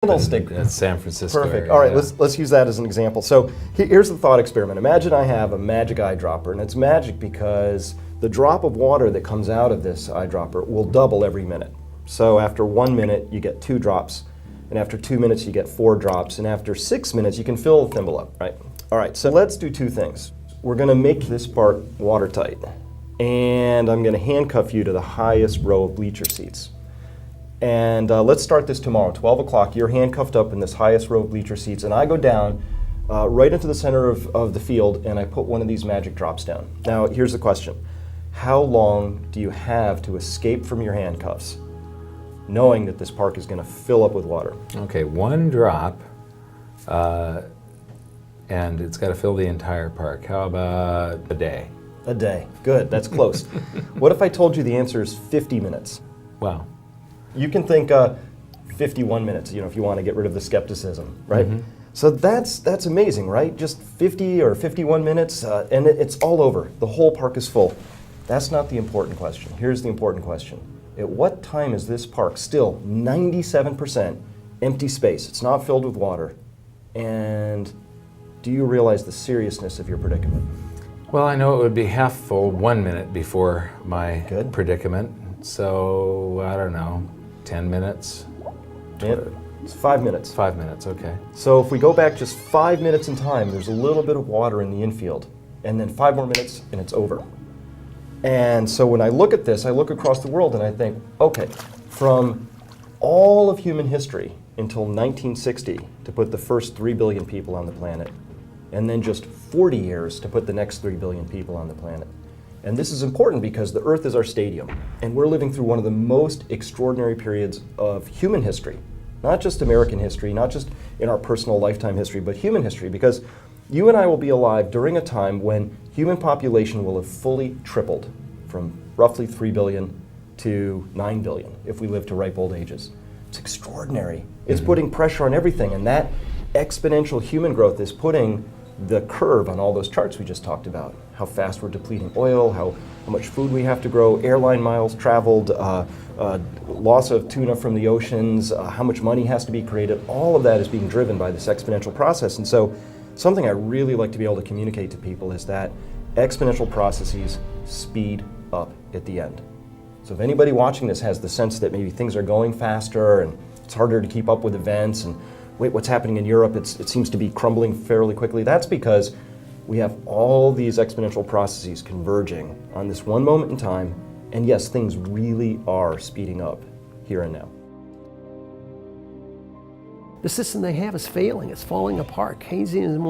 candlestick. At San Francisco. Perfect. area, All right, yeah. let's use that as an example. So here's the thought experiment. Imagine I have a magic eyedropper, and it's magic because the drop of water that comes out of this eyedropper will double every minute. So after 1 minute, you get 2 drops, and after 2 minutes, you get 4 drops, and after 6 minutes, you can fill the thimble up, right? All right, so let's do 2 things. We're going to make this part watertight, and I'm going to handcuff you to the highest row of bleacher seats. And let's start this tomorrow, 12 o'clock. You're handcuffed up in this highest row of bleacher seats, and I go down right into the center of the field, and I put one of these magic drops down. Now, here's the question. How long do you have to escape from your handcuffs, knowing that this park is going to fill up with water? Okay, 1 drop, and it's got to fill the entire park. How about a day? A day. Good, that's close. What if I told you the answer is 50 minutes? Wow. You can think 51 minutes, if you want to get rid of the skepticism, right? Mm-hmm. So that's amazing, right? Just 50 or 51 minutes, and it's all over. The whole park is full. That's not the important question. Here's the important question. At what time is this park still 97% empty space? It's not filled with water. And do you realize the seriousness of your predicament? Well, I know it would be half full 1 minute before my Good. predicament. So, I don't know, 10 minutes? It's 5 minutes. 5 minutes, okay. So if we go back just 5 minutes in time, there's a little bit of water in the infield. And then 5 more minutes, and it's over. And so when I look at this, I look across the world and I think, okay, from all of human history until 1960 to put the first 3 billion people on the planet, and then just 40 years to put the next 3 billion people on the planet. And this is important because the Earth is our stadium, and we're living through one of the most extraordinary periods of human history. Not just American history, not just in our personal lifetime history, but human history, because you and I will be alive during a time when human population will have fully tripled from roughly 3 billion to 9 billion if we live to ripe old ages. It's extraordinary. It's putting pressure on everything, and that exponential human growth is putting the curve on all those charts we just talked about. How fast we're depleting oil, how much food we have to grow, airline miles traveled, loss of tuna from the oceans, how much money has to be created. All of that is being driven by this exponential process. And so something I really like to be able to communicate to people is that exponential processes speed up at the end. So if anybody watching this has the sense that maybe things are going faster and it's harder to keep up with events, and wait, what's happening in Europe, it seems to be crumbling fairly quickly, that's because we have all these exponential processes converging on this one moment in time, and yes, things really are speeding up here and now. The system they have is failing. It's falling apart. Keynesianism